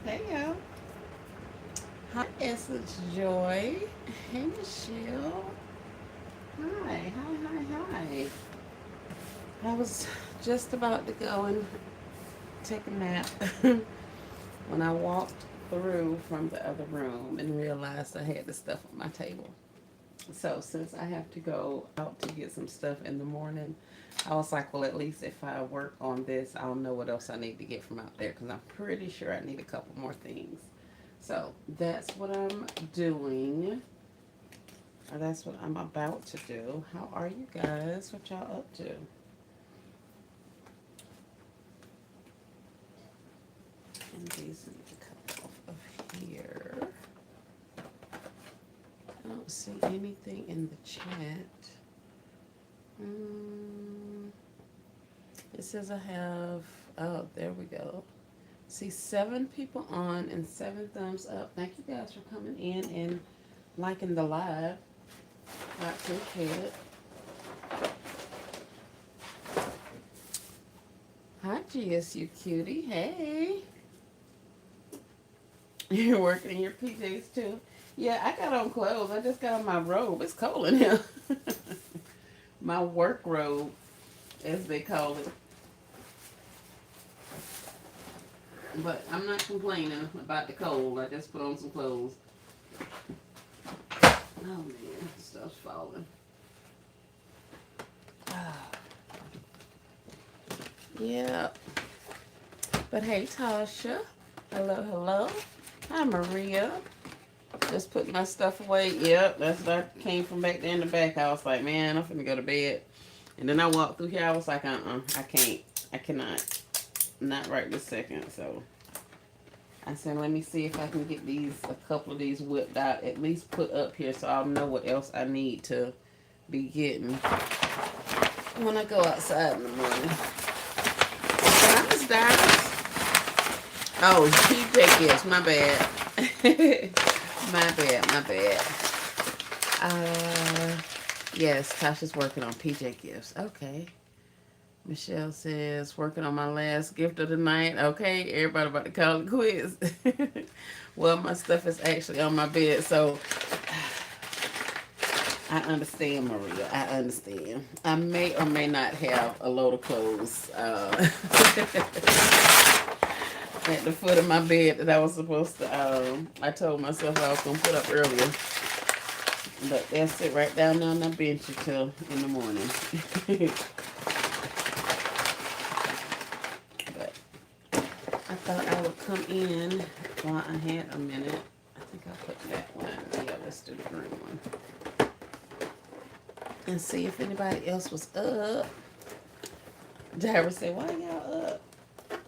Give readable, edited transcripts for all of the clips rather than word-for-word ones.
Hey y'all. Hi Essence Joy. Hey Michelle. Hi. I was just about to go and take a nap when I walked through from the other room and realized I had the stuff on my table. So since I have to go out to get some stuff in the morning, I was like, well, at least if I work on this, I'll know what else I need to get from out there because I'm pretty sure I need a couple more things. So that's what I'm doing. Or that's what I'm about to do. How are you guys? What y'all up to? And these need to come off of here. I don't see anything in the chat. Mm, it says I have, oh, there we go. See 7 people on and 7 thumbs up. Thank you guys for coming in and liking the live. I appreciate it. Hi, GSU cutie. Hey. You're working in your PJs too? Yeah, I got on clothes. I just got on my robe. It's cold in here. My work robe, as they call it. But I'm not complaining about the cold. I just put on some clothes. Oh man, stuff's falling. Yeah. But hey, Tasha. Hello. Hi, Maria. Just put my stuff away. Yep, that's what I came from back there in the back. I was like, man, I'm finna go to bed. And then I walked through here. I was like, I can't. I cannot. Not right this second. So I said, let me see if I can get a couple of these whipped out, at least put up here so I'll know what else I need to be getting when I go outside in the morning. Hi, Miss Dallas. Oh, PJ Gifts. My bad. My bad. Uh, yes, Tasha's working on PJ Gifts. Okay. Michelle says, working on my last gift of the night. Okay, everybody about to call it quiz. Well, my stuff is actually on my bed, so I understand, Maria. I understand. I may or may not have a load of clothes at the foot of my bed that I was supposed to. I told myself I was gonna put up earlier, but they'll sit right down on the bench until in the morning. But I thought I would come in while I had a minute. I think I'll put that one. Yeah, let's do the green one. And see if anybody else was up. Dyrus said, why y'all up?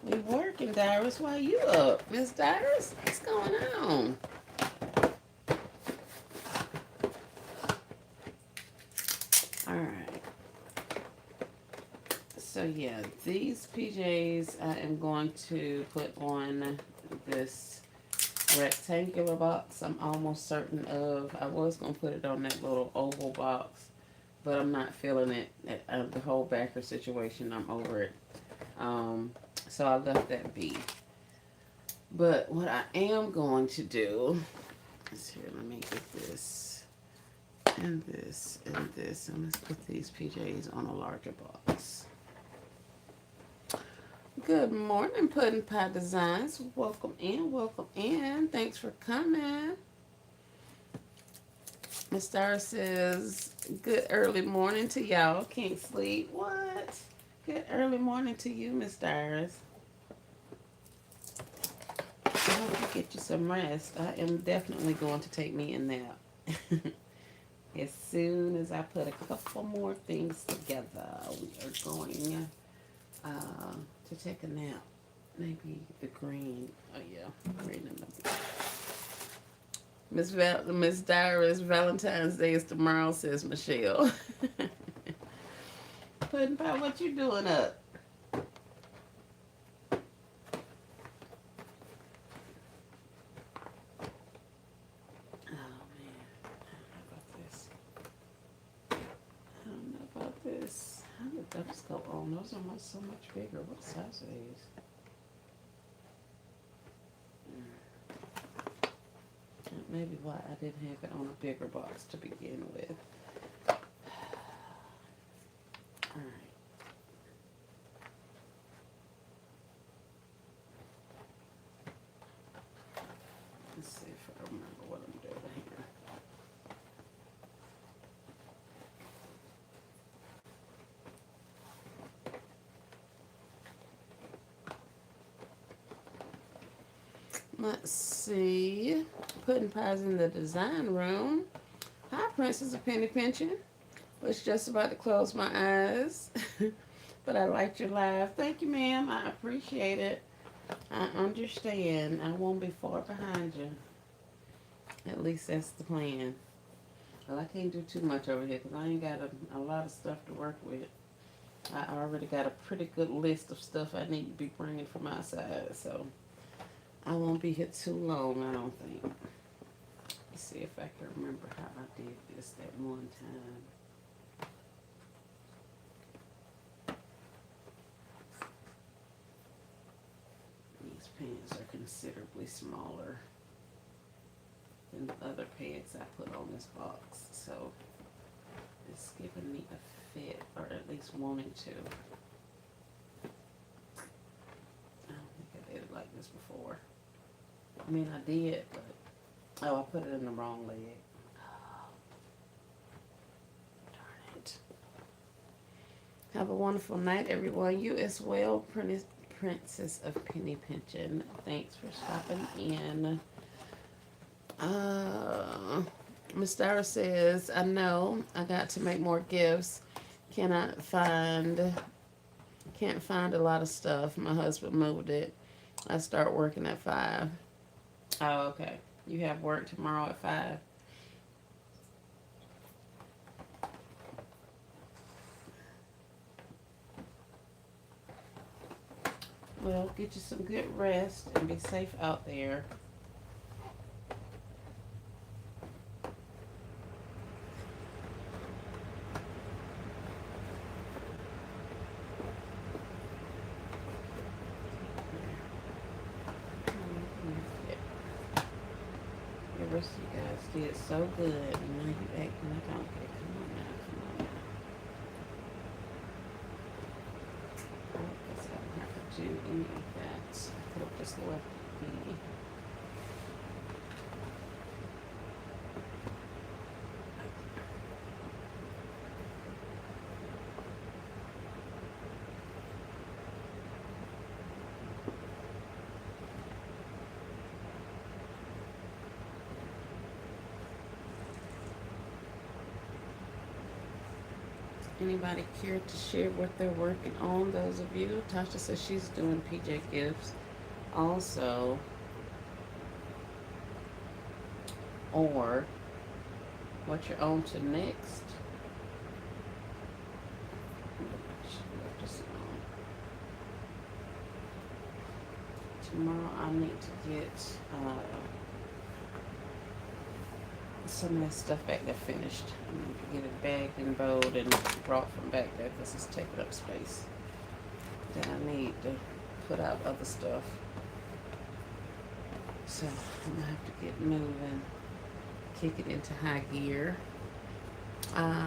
We working, Dyrus. Why you up? Miss Dyrus, what's going on? All right. So yeah, these PJs I am going to put on this rectangular box. I'm almost certain of. I was going to put it on that little oval box, but I'm not feeling it. The whole backer situation, I'm over it. Um, so I left that be. But what I am going to do is here, let me get this and this and this, and let's put these PJs on a larger box. Good morning, Pudding Pie Designs. Welcome in. Thanks for coming. Miss Star says, good early morning to y'all. Can't sleep. What? Good early morning to you, Miss Stars. I hope you get you some rest. I am definitely going to take me a nap. As soon as I put a couple more things together, we are going to take a nap. Maybe the green. Oh yeah, green and the Miss Dyrus, Valentine's Day is tomorrow, says Michelle. Pudding Pie, what you doing up? Oh man, I don't know about this. How did those go on? Those are so much bigger. What size are these? Maybe why I didn't have it on a bigger box to begin with. Alright. Let's see if I remember what I'm doing here. Let's see. Pudding pies in the design room. Hi, Princess of Penny Pinching. Was just about to close my eyes, but I liked your live. Thank you, ma'am. I appreciate it. I understand. I won't be far behind you. At least that's the plan. Well, I can't do too much over here because I ain't got a lot of stuff to work with. I already got a pretty good list of stuff I need to be bringing from outside, so I won't be here too long, I don't think. Let's see if I can remember how I did this that one time. These pans are considerably smaller than the other pans I put on this box, so it's giving me a fit, or at least wanting to. I don't think I did it like this before. I mean, I did, but oh, I put it in the wrong leg. Oh, darn it. Have a wonderful night, everyone. You as well, Princess of Penny Pinching. Thanks for stopping in. Miss Dara says, I know I got to make more gifts. Can't find a lot of stuff. My husband moved it. I start working at 5. Oh, okay. You have work tomorrow at 5. Well, get you some good rest and be safe out there. The rest of you guys did so good, and now you acting like I'm okay. Come on now, come on now. I guess I don't have to do any of that. I could have just left the Anybody care to share what they're working on? Those of you, Tasha says she's doing PJ gifts also, or what you're on to next. Tomorrow I need to get some of that stuff back there finished. I need to get it bagged and bowed and brought from back there because it's taking up space. Then I need to put out other stuff. So I'm gonna have to get moving, kick it into high gear.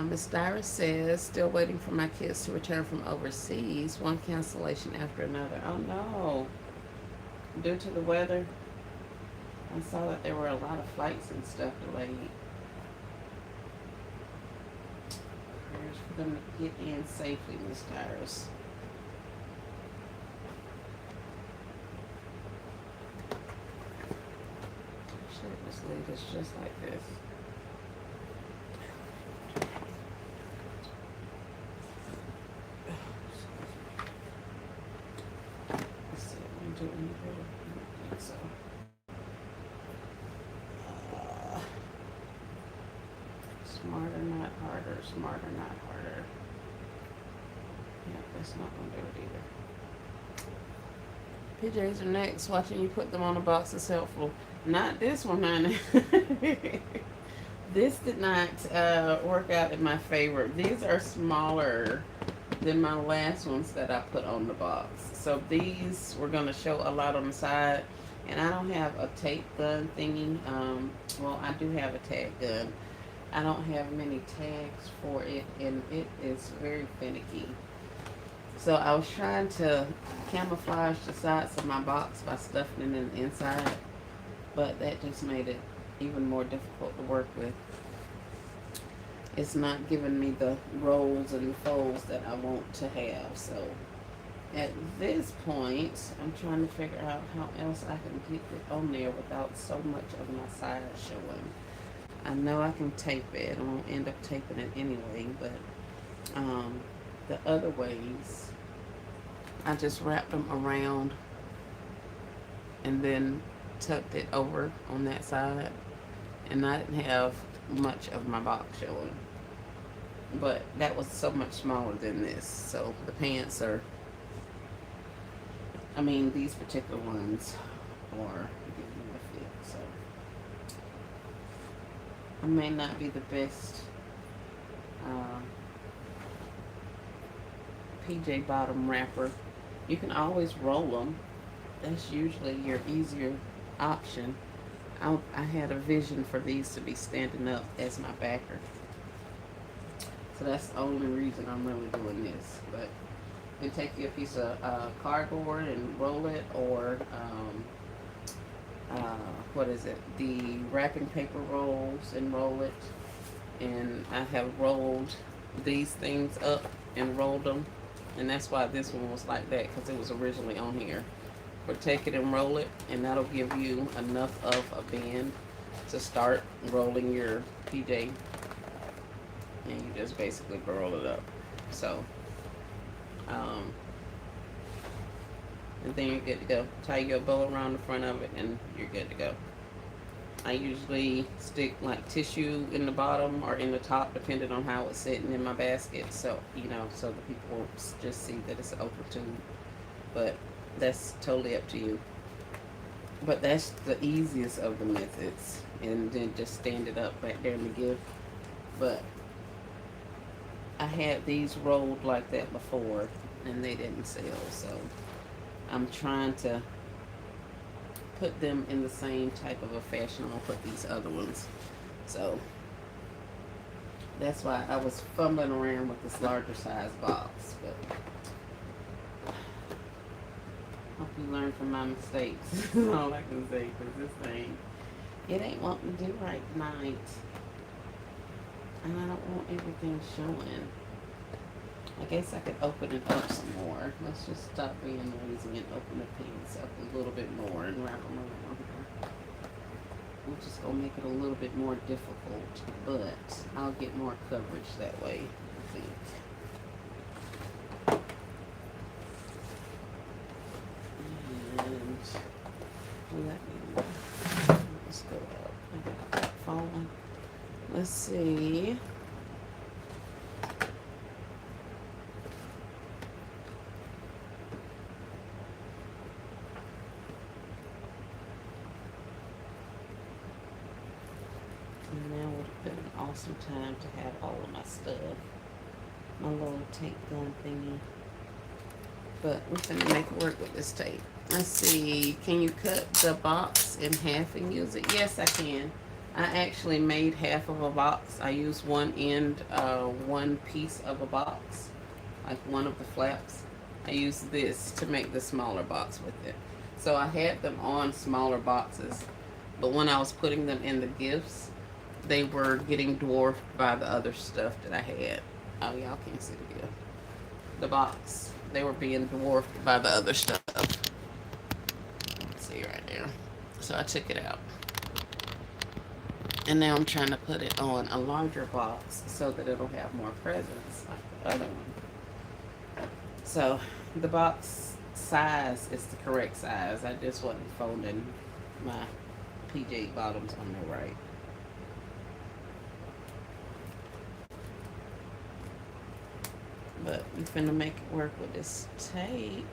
Miss Dyra says, still waiting for my kids to return from overseas. One cancellation after another. Oh no. Due to the weather, I saw that there were a lot of flights and stuff delayed. Prayers for them to get in safely, Miss Tyrus. Should just leave this just like this. Let's see, I'm doing any better. I don't think so. Smarter, not harder. Smarter, not harder. Yeah, that's not going to do it either. PJs are next. Watching you put them on a box is helpful. Not this one, honey. This did not work out in my favor. These are smaller than my last ones that I put on the box. So these were going to show a lot on the side. And I don't have a tape gun thingy. Well, I do have a tag gun. I don't have many tags for it, and it is very finicky. So I was trying to camouflage the sides of my box by stuffing it in the inside, but that just made it even more difficult to work with. It's not giving me the rolls and the folds that I want to have. So at this point, I'm trying to figure out how else I can get it on there without so much of my side showing. I know I can tape it. I'm gonna end up taping it anyway, but the other ways, I just wrapped them around and then tucked it over on that side, and I didn't have much of my box showing. But that was so much smaller than this, so the pants are, I mean, these particular ones are getting me a fit, so I may not be the best uh, PJ bottom wrapper. You can always roll them. That's usually your easier option. I had a vision for these to be standing up as my backer. So that's the only reason I'm really doing this. But you can take you a piece of cardboard and roll it, or what is it? The wrapping paper rolls and roll it. And I have rolled these things up and rolled them. And that's why this one was like that, because it was originally on here. But take it and roll it, and that'll give you enough of a bend to start rolling your PJ. And you just basically roll it up. So, and then you're good to go. Tie your bow around the front of it, and you're good to go. I usually stick like tissue in the bottom or in the top, depending on how it's sitting in my basket. So, you know, so the people won't just see that it's an open tube. But that's totally up to you. But that's the easiest of the methods. And then just stand it up back there in the gift. But I had these rolled like that before, and they didn't sell. So I'm trying to put them in the same type of a fashion I'll put these other ones. So that's why I was fumbling around with this larger size box. But hope you learn from my mistakes. That's all I can say, because this thing, it ain't wanting to do right tonight. And I don't want everything showing. I guess I could open it up some more. Let's just stop being lazy and open the pants up a little bit more and wrap them around here. We're just gonna make it a little bit more difficult, but I'll get more coverage that way, I think. And let's go up. I got that falling. Let's see. And now would have been an awesome time to have all of my stuff. My little tape gun thingy. But we're gonna make it work with this tape. Let's see. Can you cut the box in half and use it? Yes, I can. I actually made half of a box. I used one end, one piece of a box, like one of the flaps. I used this to make the smaller box with it. So I had them on smaller boxes, but when I was putting them in the gifts, they were getting dwarfed by the other stuff that I had. Oh, y'all can't see the gift. The box. They were being dwarfed by the other stuff. See right there. So I took it out. And now I'm trying to put it on a larger box so that it'll have more presence like the other one. So the box size is the correct size. I just wasn't folding my PJ bottoms on there right. But we're finna make it work with this tape.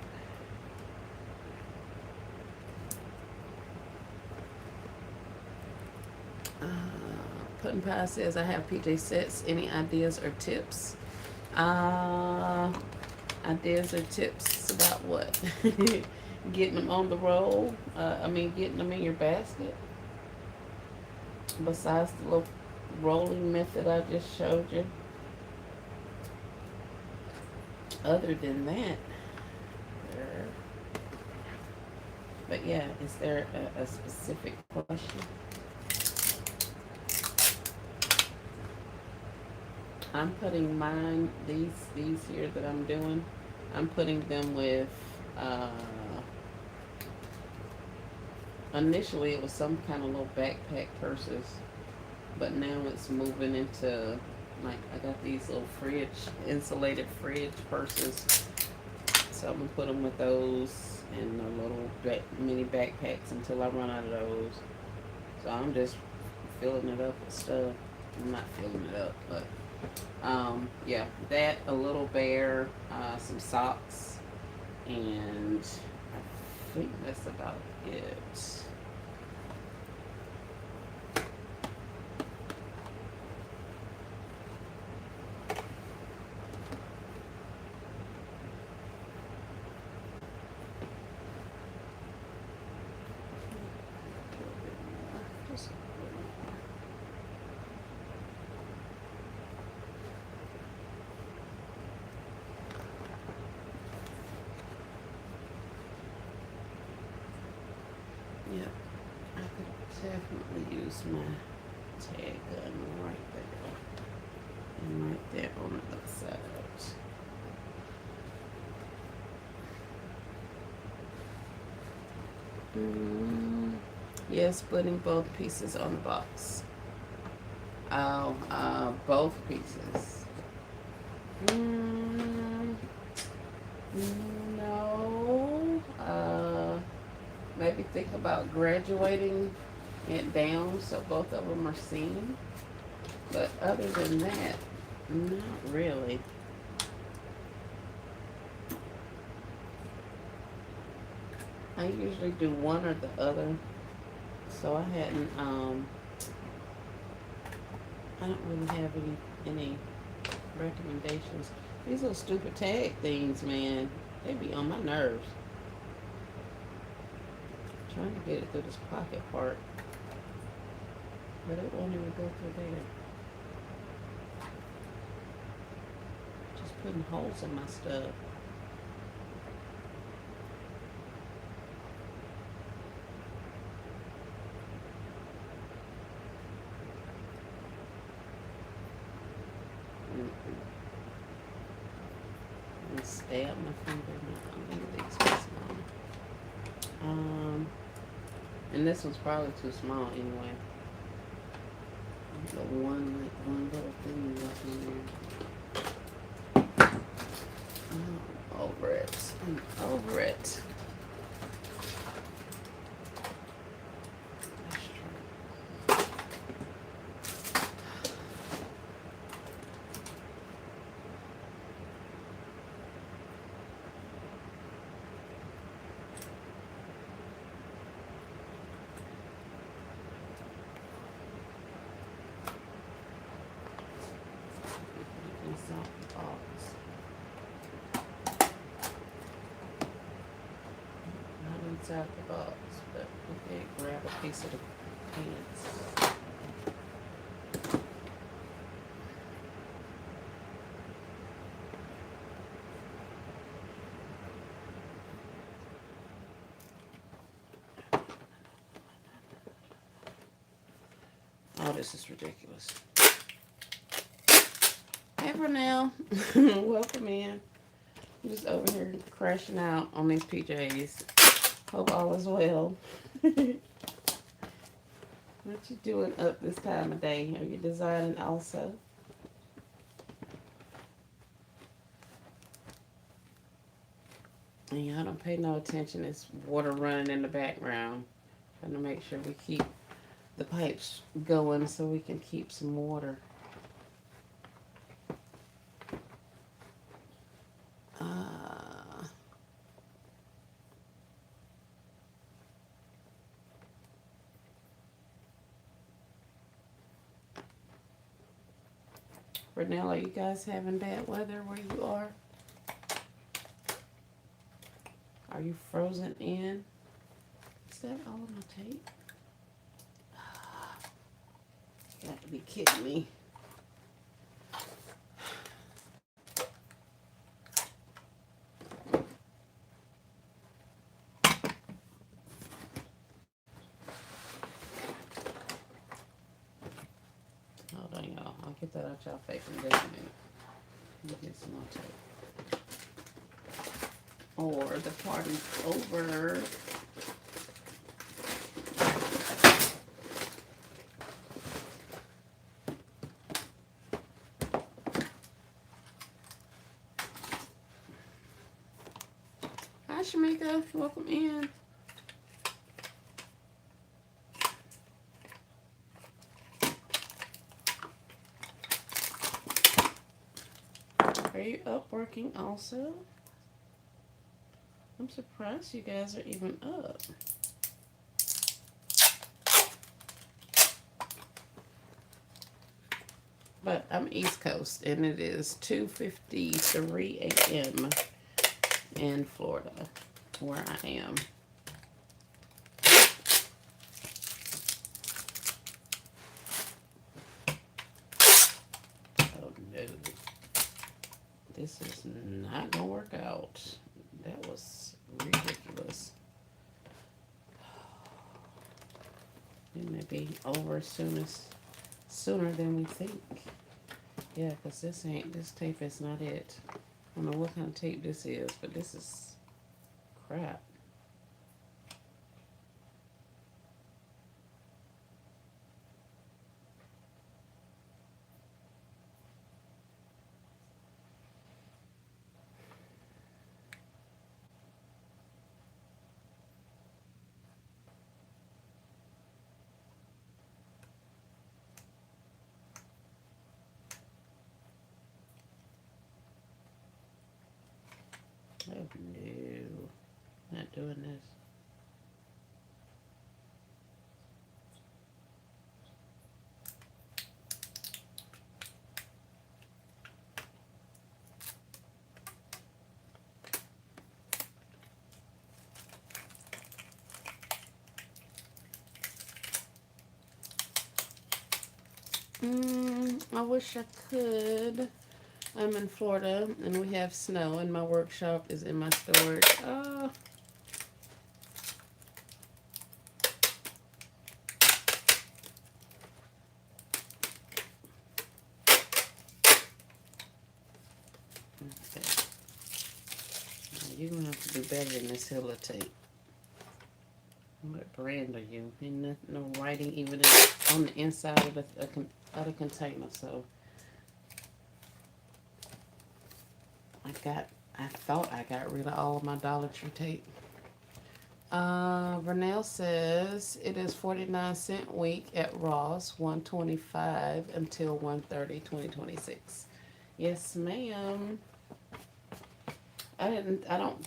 Puddin' Pie says, I have PJ sets. Any ideas or tips? Ideas or tips about what? getting them on the roll. Getting them in your basket. Besides the little rolling method I just showed you. Other than that, there. But yeah, is there a specific question? I'm putting mine, these here that I'm doing, I'm putting them with, uh, initially it was some kind of little backpack purses, but now it's moving into, like, I got these little insulated fridge purses. So I'm gonna put them with those and the little mini backpacks until I run out of those. So I'm just filling it up with stuff. I'm not filling it up, but yeah, that, a little bear, some socks, and I think that's about it. Just a little more. Yep, I could definitely use my tag gun right there. And right there on the other side. Mm, yeah, splitting both pieces on the box. Oh, both pieces. Mm, no. Maybe think about graduating it down so both of them are seen. But other than that, not really. I usually do one or the other. So I don't really have any recommendations. These little stupid tag things, man, they be on my nerves. Trying to get it through this pocket part, but it won't even go through there. Just putting holes in my stuff. And stab my finger. No, these too small. And this one's probably too small anyway. The one little thing left in there. Oh, over it. I'm over it. Inside the box. Not inside the box, but okay, grab a piece of the pants. Oh, this is ridiculous. Hey, Vernell. Welcome in. I'm just over here crashing out on these PJs. Hope all is well. What you doing up this time of day? Are you designing also? And y'all don't pay no attention. It's water running in the background. Trying to make sure we keep the pipes going so we can keep some water. Renell, are you guys having bad weather where you are? Are you frozen in? Is that all of my tape? You have to be kidding me. Hold on, y'all. I'll get that out y'all face in just a minute. Let me get some more tape. Or the party's over. Hi, Shamika. Welcome in. Are you up working also? I'm surprised you guys are even up. But I'm East Coast, and it is 2:53 a.m. in Florida, where I am. Oh no. This is not going to work out. That was ridiculous. It may be over sooner than we think. Yeah, because this tape is not it. I don't know what kind of tape this is, but this is crap. Oh no, not doing this. I wish I could. I'm in Florida and we have snow and my workshop is in my storage. Oh. Okay. Now you're going to have to do better than this Hilla tape. What brand are you? Ain't no writing even on the inside of the container, so. I thought I got rid of all of my Dollar Tree tape. Vernell says it is 49-cent week at Ross, 125 until 1/30/2026. Yes, ma'am. I don't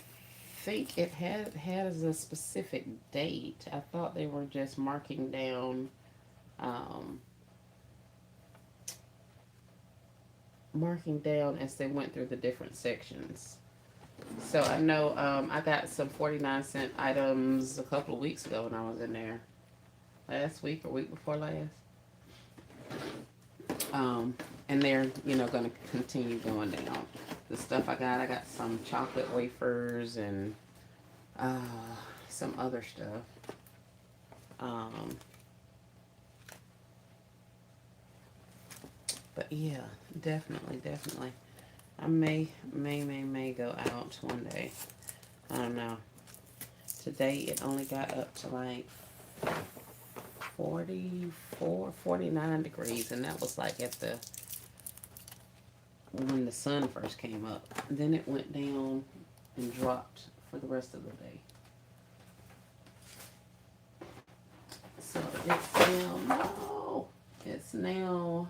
think it has a specific date. I thought they were just marking down, as they went through the different sections. So I know I got some 49-cent items a couple of weeks ago when I was in there. Last week or week before last. And they're, going to continue going down. The stuff I got some chocolate wafers and some other stuff. But yeah, definitely. I may go out one day. I don't know. Today it only got up to like 49 degrees, and that was like when the sun first came up. Then it went down and dropped for the rest of the day. So it's now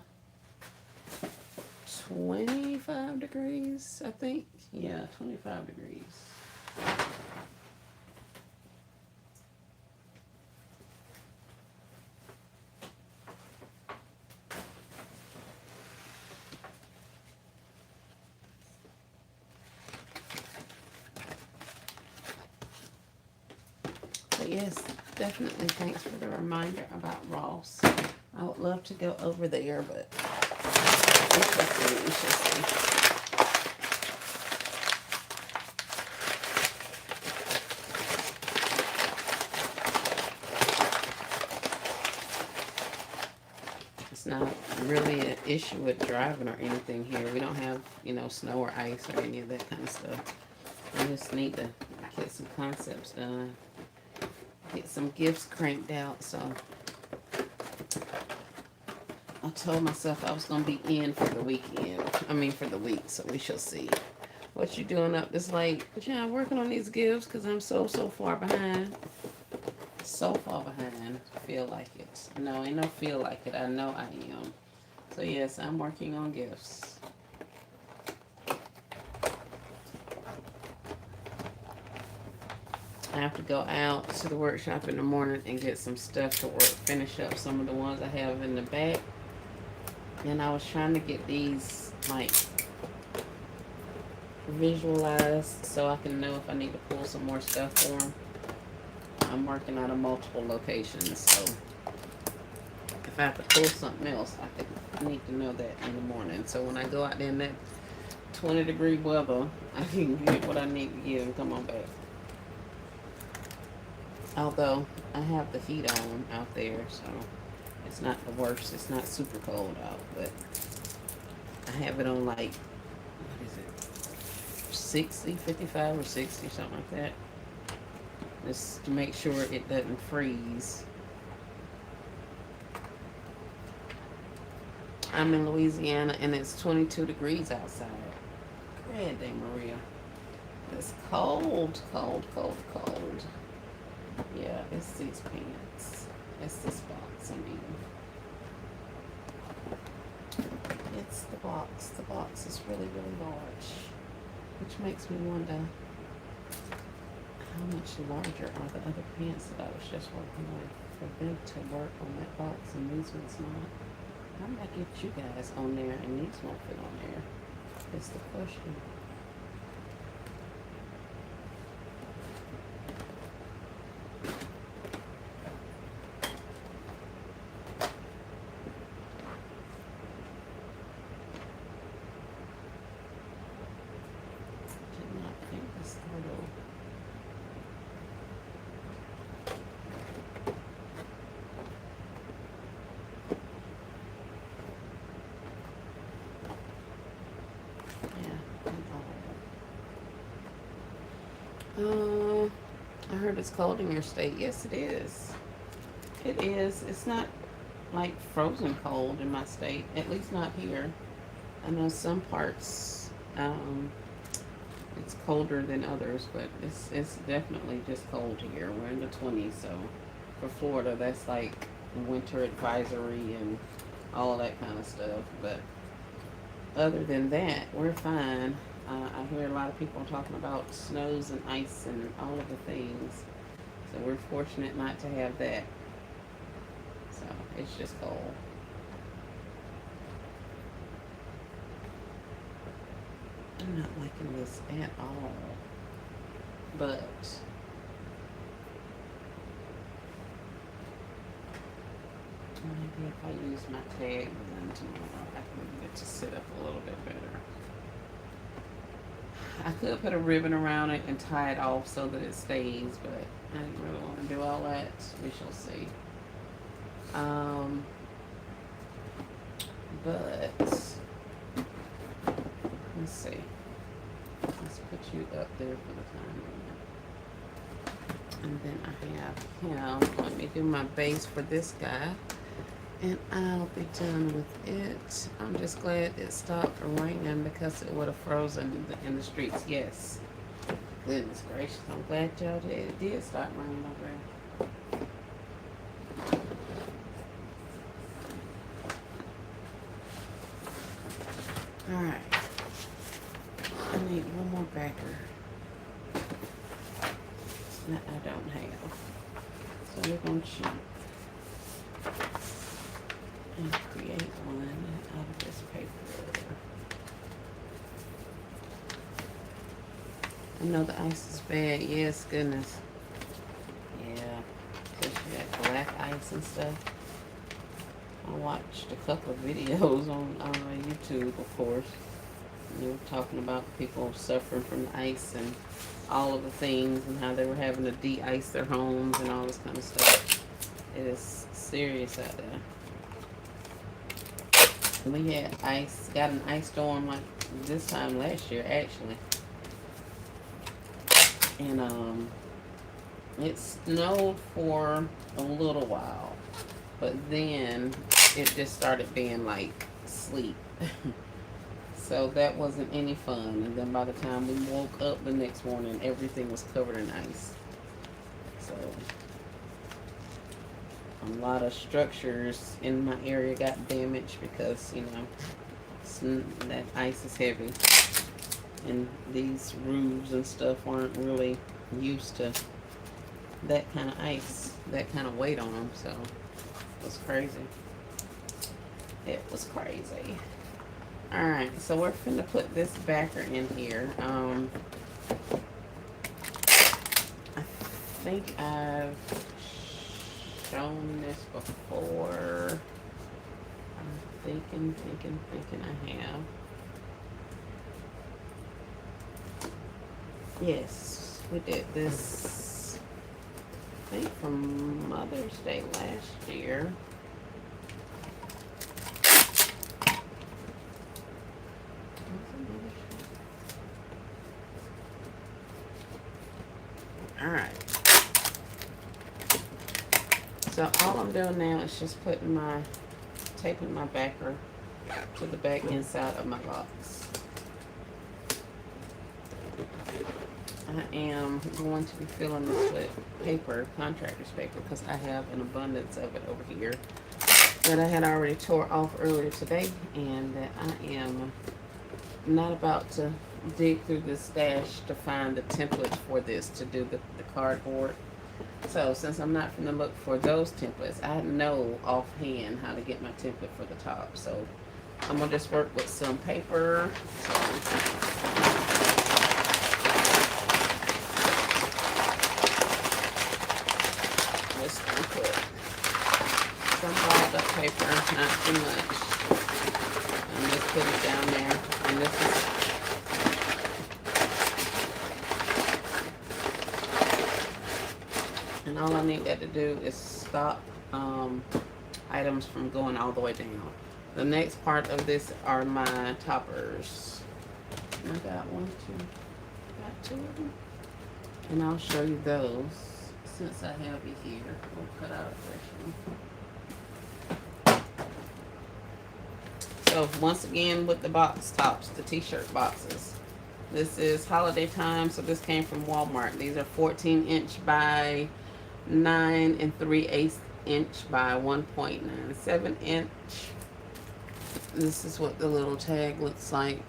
25 degrees, I think. Yeah, 25 degrees. yes, definitely thanks for the reminder about Ross. I would love to go over there, but we shall see. We shall see. It's not really an issue with driving or anything here. We don't have, snow or ice or any of that kind of stuff. We just need to get some concepts done, get some gifts cranked out. So I told myself I was going to be in for the weekend. I mean, for the week. So we shall see. What you doing up this late? Yeah, I'm working on these gifts because I'm so far behind. So far behind. Feel like it. No, ain't no feel like it. I know I am. So yes, I'm working on gifts. I have to go out to the workshop in the morning and get some stuff to work, finish up some of the ones I have in the back. And I was trying to get these like visualized so I can know if I need to pull some more stuff for them. I'm working out of multiple locations, so if I have to pull something else, I need to know that in the morning. So when I go out there in that 20-degree weather, I can get what I need to get and come on back. Although I have the heat on out there, so it's not the worst. It's not super cold out, but I have it on like, what is it, 60, 55 or 60, something like that. Just to make sure it doesn't freeze. I'm in Louisiana and it's 22 degrees outside. Red day, Maria. It's cold, cold, cold, cold. Yeah, it's these pants. It's this box, I mean. It's the box. The box is really, really large. Which makes me wonder how much larger are the other pants that I was just working on for them to work on that box and these ones not. How did I get you guys on there and these won't fit on there? That's the question. Did not think this little. I heard it's cold in your state. Yes, it is. It is. It's not like frozen cold in my state. At least not here. I know some parts it's colder than others, but it's definitely just cold here. We're in the 20s, so for Florida, that's like winter advisory and all that kind of stuff. But other than that, we're fine. I hear a lot of people talking about snows and ice and all of the things. So we're fortunate not to have that. So it's just cold. I'm not liking this at all. But maybe if I use my tag then tomorrow, I can get to sit up a little bit better. I could put a ribbon around it and tie it off so that it stays, but I didn't really want to do all that. We shall see. But let's see. Let's put you up there for the time being. And then I have him. Let me do my base for this guy. And I'll be done with it. I'm just glad it stopped raining because it would have frozen in the streets. Yes. Goodness gracious. I'm glad y'all did. It did stop raining over there. Alright. I need one more backer. That I don't have. So we're going to choose and create one out of this paper. I know the ice is bad. Yes, goodness. Yeah. ice and stuff. I watched a couple of videos on YouTube, of course. They were talking about people suffering from the ice and all of the things and how they were having to de-ice their homes and all this kind of stuff. It is serious out there. We had ice, got an ice storm like this time last year, actually. And it snowed for a little while, but then it just started being like sleet. So that wasn't any fun. And then by the time we woke up the next morning, everything was covered in ice. So a lot of structures in my area got damaged because, you know, that ice is heavy. And these roofs and stuff aren't really used to that kind of ice, that kind of weight on them. So it was crazy. It was crazy. Alright, so we're finna put this backer in here. I think I've shown this before. I'm thinking I have. Yes, we did this, I think, from Mother's Day last year. Alright. So all I'm doing now is just putting taping my backer to the back inside of my box. I am going to be filling this with paper, contractor's paper, because I have an abundance of it over here that I had already tore off earlier today, and that I am not about to dig through this stash to find the templates for this to do the cardboard. So since I'm not going to look for those templates, I know offhand how to get my template for the top. So I'm going to just work with some paper. So just going to put some balled up paper, not too much. And just put it down there. And this is and all I need that to do is stop items from going all the way down. The next part of this are my toppers. I got two of them. And I'll show you those since I have you here. We'll cut out a fresh one. So once again with the box tops, the t-shirt boxes. This is holiday time, so this came from Walmart. These are 14-inch by 9 3/8 inch by 1.97 inch. This is what the little tag looks like.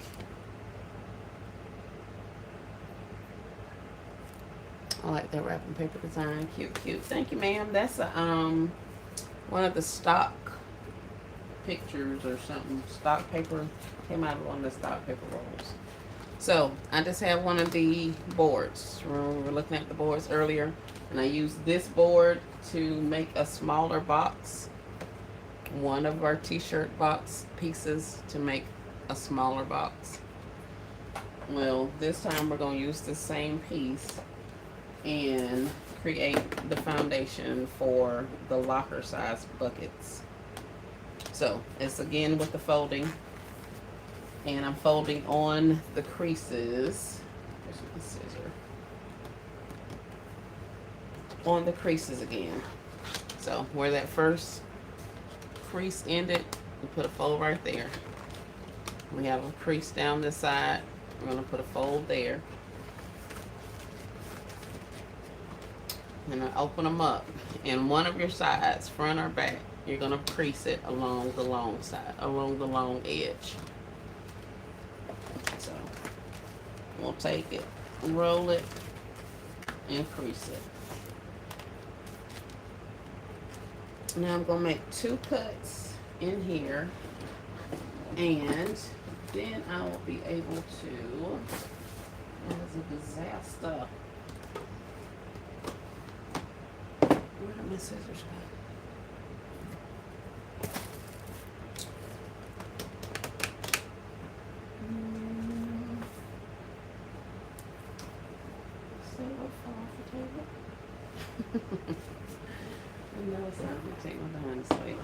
I like that wrapping paper design. Cute, cute. Thank you, ma'am. That's a, one of the stock pictures or something. Stock paper. Came out of one of the stock paper rolls. So I just have one of the boards. Remember we were looking at the boards earlier, and I used this board to make a smaller box. One of our t-shirt box pieces to make a smaller box. Well, this time we're going to use the same piece and create the foundation for the locker size buckets. So it's again with the folding. And I'm folding on the creases. Here's my scissor. On the creases again. So where that first crease ended, we put a fold right there. We have a crease down this side. We're going to put a fold there. And I open them up. And one of your sides, front or back, you're going to crease it along the long side, along the long edge. So we'll take it, roll it, and crease it. Now I'm going to make 2 cuts in here, and then I will be able to, that is a disaster. Where did my scissors go? I know it's not going to take my behind this way.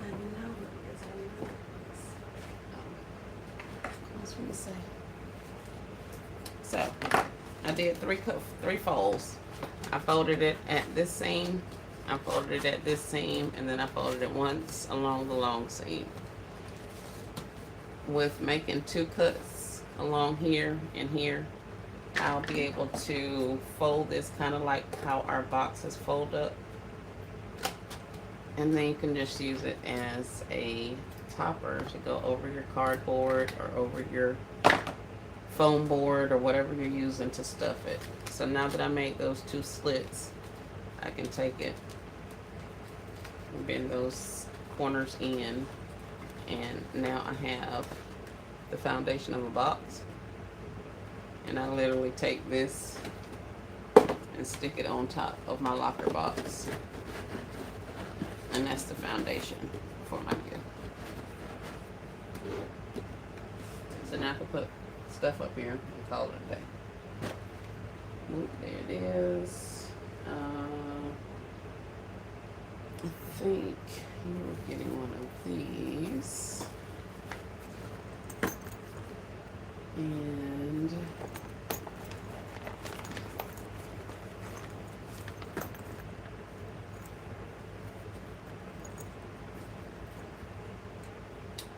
I know it is. I know it is. I was going to say. So, I did three folds. I folded it at this seam. I folded it at this seam, and then I folded it once along the long seam. With making 2 cuts along here and here, I'll be able to fold this kind of like how our boxes fold up. And then you can just use it as a topper to go over your cardboard or over your foam board or whatever you're using to stuff it. So now that I made those 2 slits, I can take it and bend those corners in, and now I have the foundation of a box. And I literally take this and stick it on top of my locker box, and that's the foundation for my gift. So now I can put stuff up here and call it a day. Oop, there it is. I think you were getting one of these. And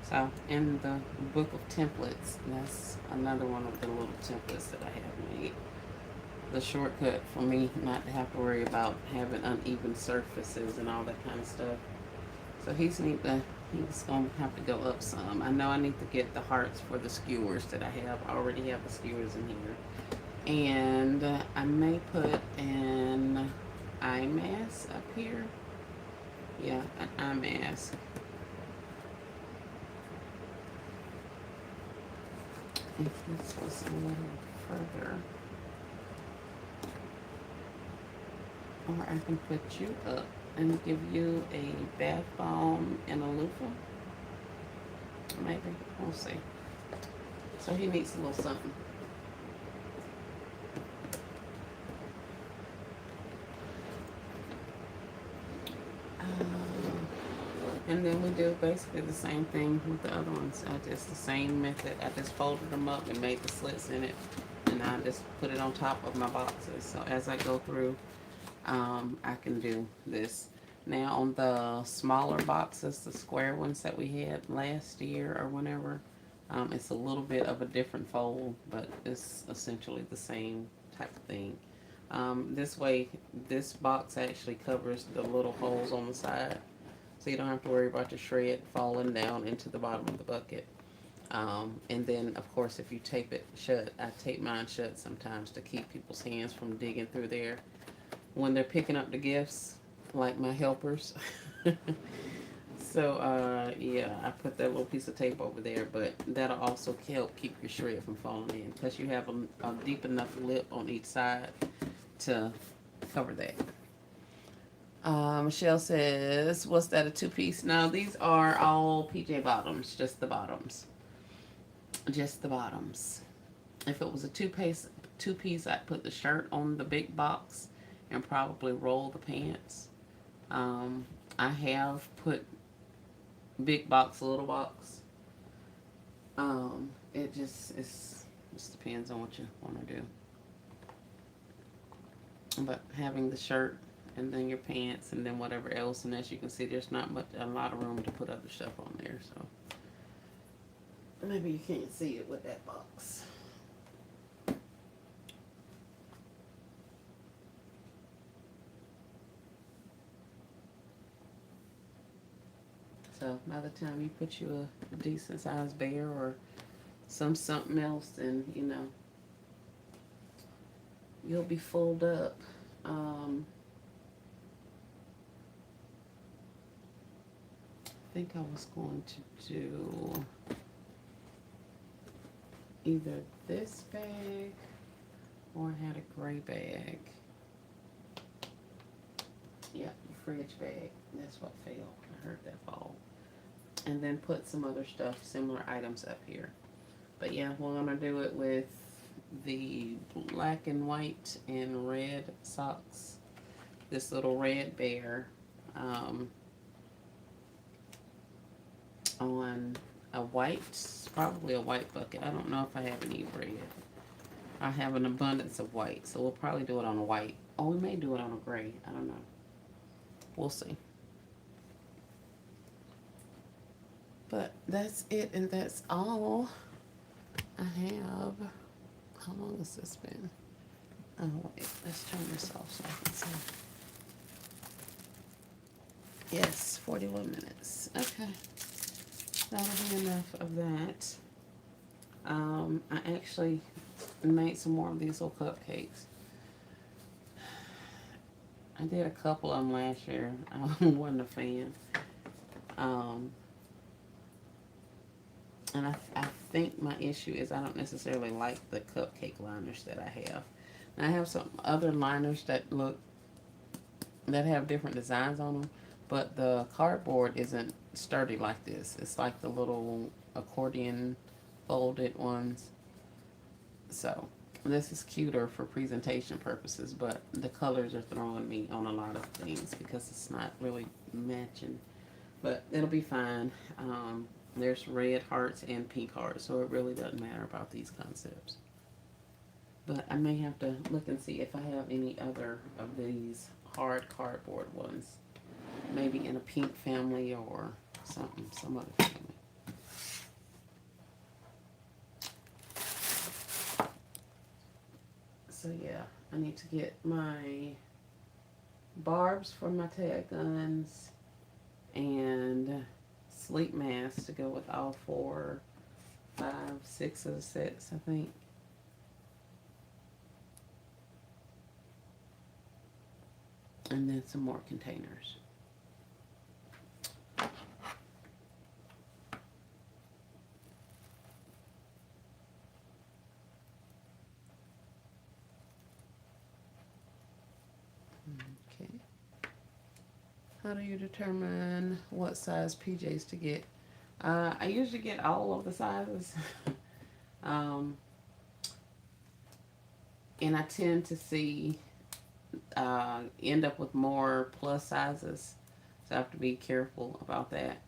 so in the book of templates, that's another one of the little templates that I have made. The shortcut for me not to have to worry about having uneven surfaces and all that kind of stuff. So he's gonna have to go up some. I know I need to get the hearts for the skewers that I have. I already have the skewers in here. And I may put an eye mask up here. Yeah, an eye mask. If this was a little further. Or I can put you up and give you a bath bomb and a loofah. Maybe. We'll see. So he needs a little something. And then we do basically the same thing with the other ones. It's the same method. I just folded them up and made the slits in it. And I just put it on top of my boxes. So as I go through, I can do this. Now on the smaller boxes, the square ones that we had last year or whenever, it's a little bit of a different fold, but it's essentially the same type of thing. This way, this box actually covers the little holes on the side, so you don't have to worry about your shred falling down into the bottom of the bucket. And then, of course, if you tape it shut, I tape mine shut sometimes to keep people's hands from digging through there when they're picking up the gifts, like my helpers. So, yeah, I put that little piece of tape over there, but that'll also help keep your shred from falling in, because you have a deep enough lip on each side to cover that. Michelle says, what's that, a 2-piece? No, these are all PJ bottoms, just the bottoms. Just the bottoms. If it was a two-piece, I'd put the shirt on the big box and probably roll the pants. I have put big box, little box. It just depends on what you want to do. But having the shirt and then your pants and then whatever else, and as you can see, there's not a lot of room to put other stuff on there, so maybe you can't see it with that box. So by the time you put you a decent sized bear or something else, then you know you'll be fulled up. I think I was going to do either this bag or I had a gray bag. Yeah, the fridge bag. That's what failed. I heard that fall. And then put some other stuff, similar items up here. But yeah, we're gonna do it with the black and white and red socks. This little red bear um, on a white, probably a white bucket. I don't know if I have any red. I have an abundance of white, so we'll probably do it on a white. Oh, we may do it on a gray. I don't know. We'll see. But that's it, and that's all I have. How long has this been? Oh, wait, let's turn this off so I can see. Yes, 41 minutes. Okay, that'll be enough of that. I actually made some more of these little cupcakes. I did a couple of them last year. I wasn't a fan. Um, and I think my issue is I don't necessarily like the cupcake liners that I have. And I have some other liners that have different designs on them, but the cardboard isn't sturdy like this. It's like the little accordion folded ones. So this is cuter for presentation purposes, but the colors are throwing me on a lot of things because it's not really matching. But it'll be fine. There's red hearts and pink hearts, so it really doesn't matter about these concepts. But I may have to look and see if I have any other of these hard cardboard ones. Maybe in a pink family or something, some other family. So yeah, I need to get my barbs for my tag guns and sleep masks to go with all 4, 5, 6 of the sets, I think. And then some more containers. Okay. How do you determine what size PJs to get? I usually get all of the sizes. um, and I tend to end up with more plus sizes. So I have to be careful about that.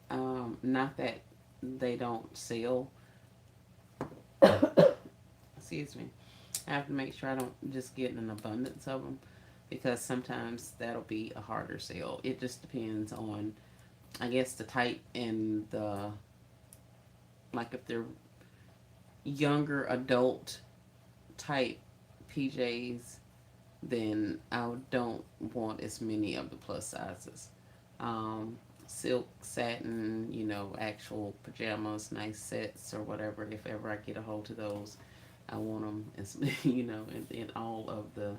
Not that they don't sell. Excuse me. I have to make sure I don't just get an abundance of them because sometimes that'll be a harder sale. It just depends on, I guess, the type and like if they're younger adult type PJs, then I don't want as many of the plus sizes. Silk, satin, actual pajamas, nice sets or whatever. If ever I get a hold of those, I want them, in all of the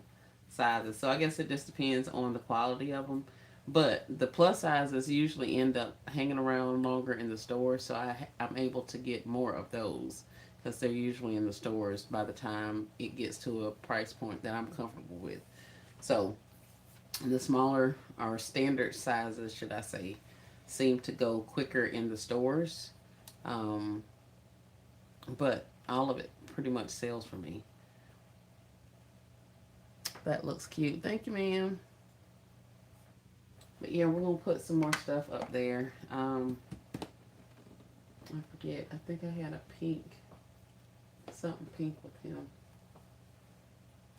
sizes. So I guess it just depends on the quality of them. But the plus sizes usually end up hanging around longer in the store, so I'm able to get more of those because they're usually in the stores by the time it gets to a price point that I'm comfortable with. So the smaller or standard sizes, should I say, seem to go quicker in the stores. Um, but all of it pretty much sells for me. That looks cute. Thank you, ma'am. But yeah, we're gonna put some more stuff up there. I forget. I think I had a pink, something pink with him.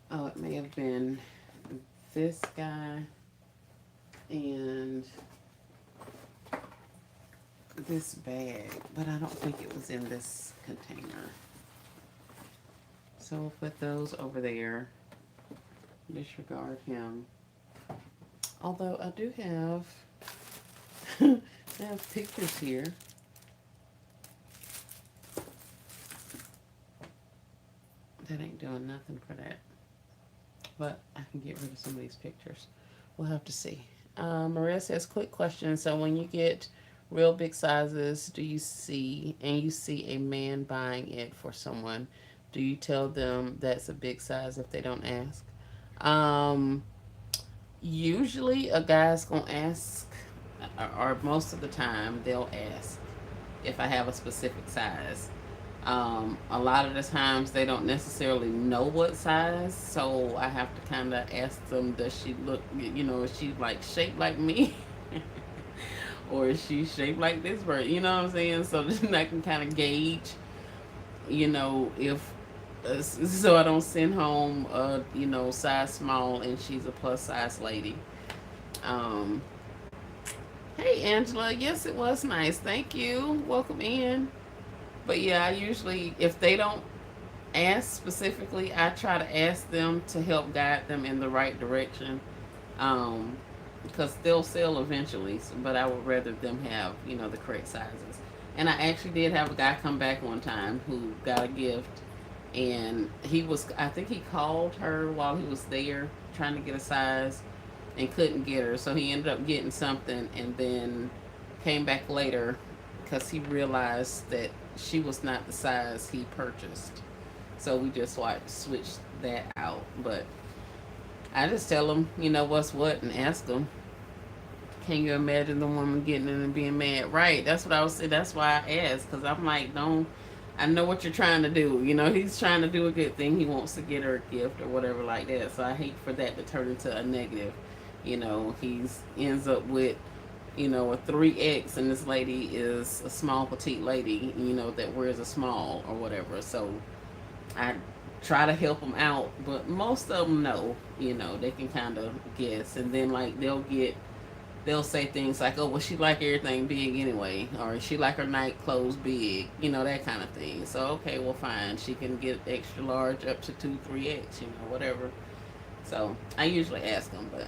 Oh, it may have been this guy and this bag, but I don't think it was in this container. So we'll put those over there. Disregard him. Although I do have, I have pictures here. That ain't doing nothing for that. But I can get rid of some of these pictures. We'll have to see. Maria says, quick question. So when you get real big sizes, do you see a man buying it for someone, do you tell them that's a big size if they don't ask? Um, Usually a guy's gonna ask, or most of the time they'll ask if I have a specific size. A lot of the times they don't necessarily know what size, so I have to kind of ask them, does she look, is she like shaped like me? Or is she shaped like this bird? You know what I'm saying? So then I can kind of gauge, if so I don't send home size small and she's a plus size lady. Um, hey Angela, yes it was nice. Thank you. Welcome in. But yeah, I usually if they don't ask specifically, I try to ask them to help guide them in the right direction. Um, because they'll sell eventually, but I would rather them have, the correct sizes. And I actually did have a guy come back one time who got a gift, and I think he called her while he was there trying to get a size and couldn't get her. So he ended up getting something and then came back later because he realized that she was not the size he purchased. So we just switched that out. But I just tell them, what's what and ask them. Can you imagine the woman getting in and being mad? Right. That's what I was saying. That's why I asked. Because I'm like, don't. I know what you're trying to do. He's trying to do a good thing. He wants to get her a gift or whatever like that. So I hate for that to turn into a negative. He's ends up with, a 3X, and this lady is a small, petite lady, that wears a small or whatever. So I try to help them out, but most of them know, they can kind of guess. And then, like, they'll say things like, "Oh, well, she like everything big anyway," or "She like her night clothes big," that kind of thing. So okay, well, fine, she can get extra large up to 2, 3X, whatever. So I usually ask them, but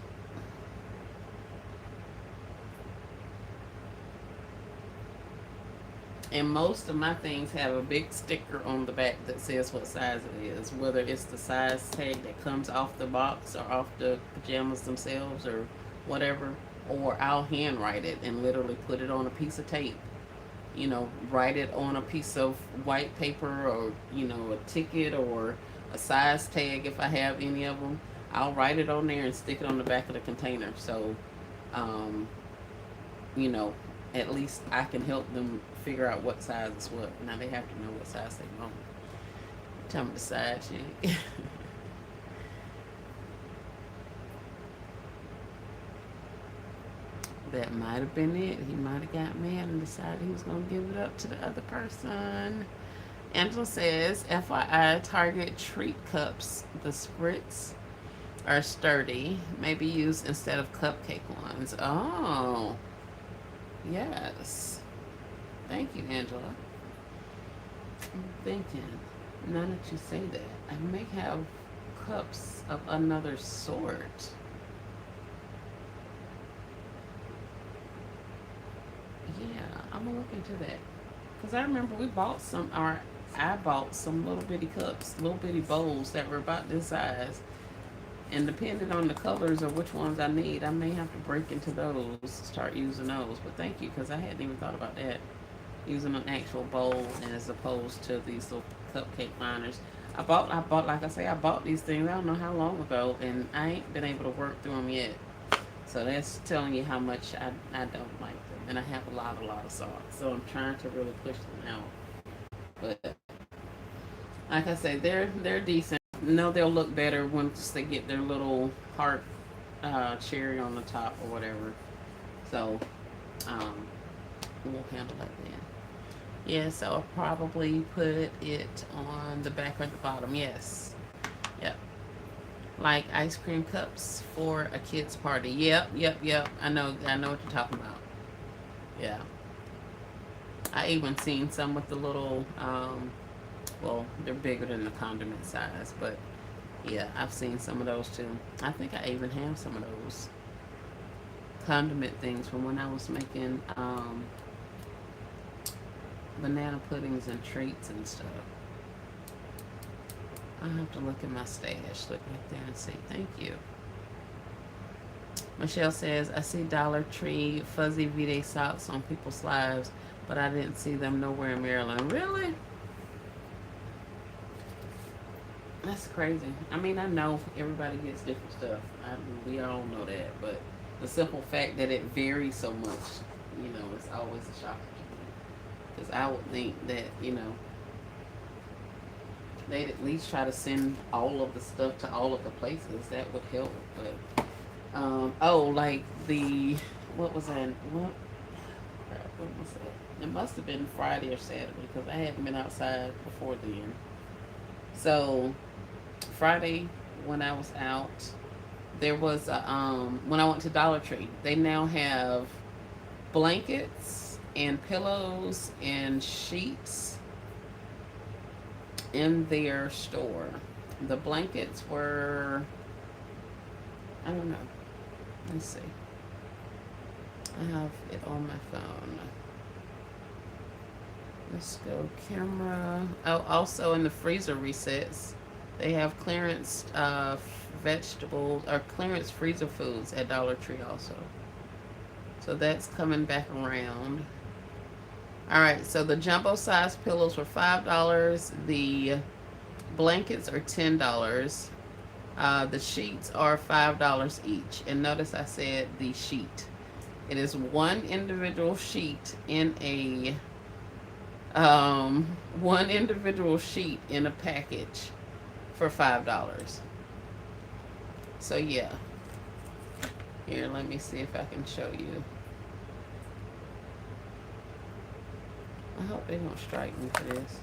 and most of my things have a big sticker on the back that says what size it is, whether it's the size tag that comes off the box or off the pajamas themselves or whatever, or I'll handwrite it and literally put it on a piece of tape. Write it on a piece of white paper or, a ticket or a size tag if I have any of them. I'll write it on there and stick it on the back of the container. So, um, you know, at least I can help them figure out what size is what. Now they have to know what size they want. Tell me the size, yeah. That might have been it. He might have got mad and decided he was going to give it up to the other person. Angela says, FYI, Target treat cups, the spritz are sturdy, may be used instead of cupcake ones. Oh, yes. Thank you, Angela. I'm thinking, now that you say that, I may have cups of another sort. Yeah, I'm gonna look into that. Because I remember we bought some, or I bought some little bitty cups, little bitty bowls that were about this size. And depending on the colors or which ones I need, I may have to break into those, start using those. But thank you, because I hadn't even thought about that. Using an actual bowl as opposed to these little cupcake liners. Like I say, I bought these things, I don't know how long ago, and I ain't been able to work through them yet. So that's telling you how much I don't like them. And I have a lot of socks. So I'm trying to really push them out. But like I say, they're decent. No, they'll look better once they get their little heart cherry on the top or whatever. So um, we'll handle that then. Yeah, so I'll probably put it on the back or the bottom. Yes. Yep. Like ice cream cups for a kid's party. Yep. I know what you're talking about. Yeah. I even seen some with the little well, they're bigger than the condiment size, but yeah, I've seen some of those too. I think I even have some of those condiment things from when I was making banana puddings and treats and stuff. I'll have to look at my stash, look right there and see. Thank you. Michelle says, I see Dollar Tree fuzzy V-Day socks on people's lives, but I didn't see them nowhere in Maryland. Really? That's crazy. I mean, I know everybody gets different stuff. We all know that, but the simple fact that it varies so much, it's always a shocker to me. Because I would think that, they'd at least try to send all of the stuff to all of the places. That would help. But oh, like the what was that? What was that? It must have been Friday or Saturday because I hadn't been outside before then. So Friday when I was out, there was a, when I went to Dollar Tree, they now have blankets and pillows and sheets in their store. The blankets were, I don't know. Let's see. I have it on my phone. Let's go camera. Oh, also in the freezer resets, they have clearance vegetables or clearance freezer foods at Dollar Tree also. So that's coming back around. All right, so the jumbo size pillows were $5. The blankets are $10. The sheets are $5 each. And notice I said the sheet. It is one individual sheet in a one individual sheet in a package for $5. So yeah. Here, let me see if I can show you. I hope they don't strike me for this.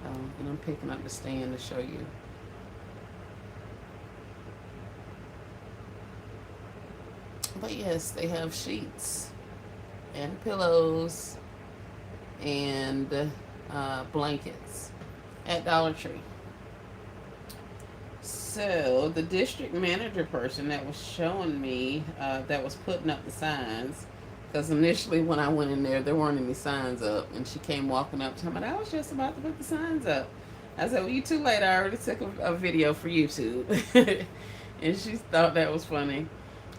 And I'm picking up the stand to show you. But yes, they have sheets and pillows and blankets at Dollar Tree. So the district manager person that was showing me, that was putting up the signs, because initially when I went in there weren't any signs up, and she came walking up to me, and I was just about to put the signs up. I said, well, you too late, I already took a video for YouTube. And she thought that was funny.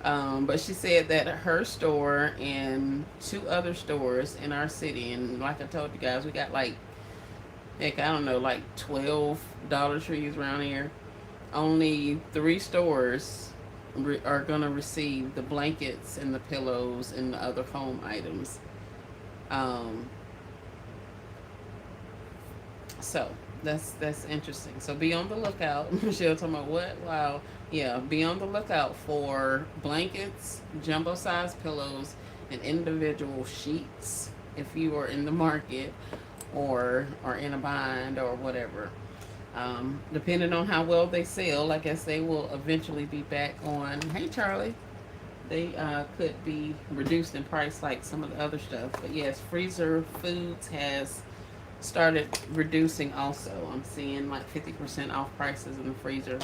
But she said that her store and 2 other stores in our city, and like I told you guys, we got like, heck, I don't know, like 12 Dollar Trees around here. Only 3 stores are going to receive the blankets and the pillows and the other home items. So that's interesting. So be on the lookout. Michelle talking about what? Wow. Yeah, be on the lookout for blankets, jumbo size pillows, and individual sheets if you are in the market or are in a bind or whatever. Depending on how well they sell, I guess they will eventually be back on. Hey, Charlie. They could be reduced in price like some of the other stuff. But yes, Freezer Foods has started reducing also. I'm seeing like 50% off prices in the freezer.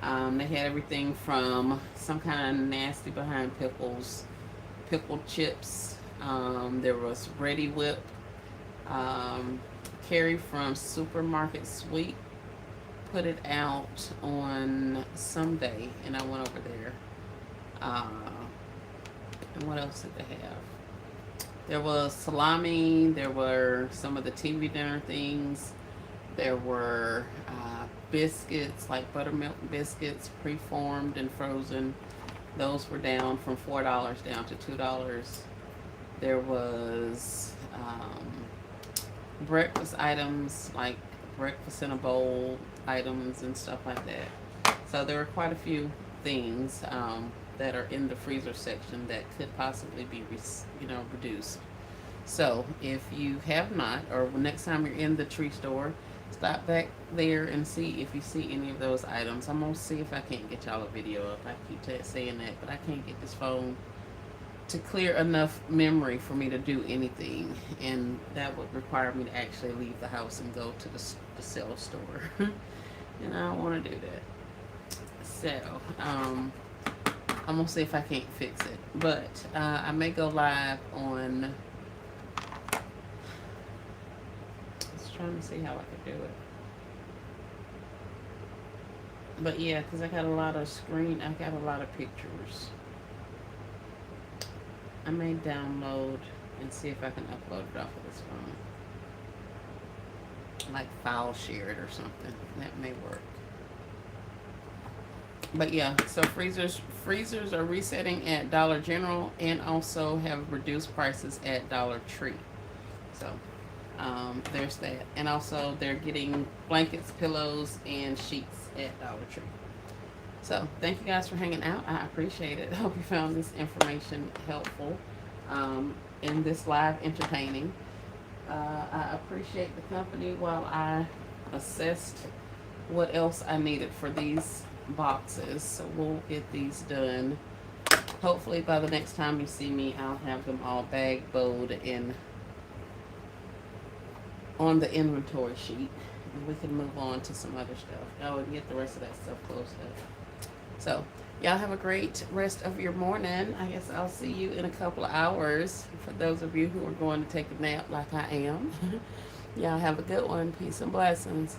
They had everything from some kind of nasty behind pickles, pickled chips. There was Ready Whip. Carrie from Supermarket Sweet put it out on Sunday, and I went over there. And what else did they have? There was salami. There were some of the TV dinner things. There were biscuits, like buttermilk biscuits, pre-formed and frozen. Those were down from $4 down to $2. There was breakfast items, like breakfast in a bowl items and stuff like that. So there were quite a few things that are in the freezer section that could possibly be reduced. So if you have not, or next time you're in the tree store, stop back there and see if you see any of those items. I'm gonna see if I can't get y'all a video up. I keep saying that, but I can't get this phone to clear enough memory for me to do anything, and that would require me to actually leave the house and go to the cell store. And I don't want to do that. So I'm gonna see if I can't fix it, but I may go live on. Trying to see how I could do it. But yeah, because I got a lot of pictures. I may download and see if I can upload it off of this phone. Like file share it or something. That may work. But yeah, so freezers are resetting at Dollar General and also have reduced prices at Dollar Tree. So There's that. And also, they're getting blankets, pillows, and sheets at Dollar Tree. So, thank you guys for hanging out. I appreciate it. I hope you found this information helpful, in this live entertaining. I appreciate the company while I assessed what else I needed for these boxes. So, we'll get these done. Hopefully, by the next time you see me, I'll have them all bagged, bowed, and on the inventory sheet. And we can move on to some other stuff. Oh, and get the rest of that stuff closed up. So, y'all have a great rest of your morning. I guess I'll see you in a couple of hours. For those of you who are going to take a nap like I am, y'all have a good one. Peace and blessings.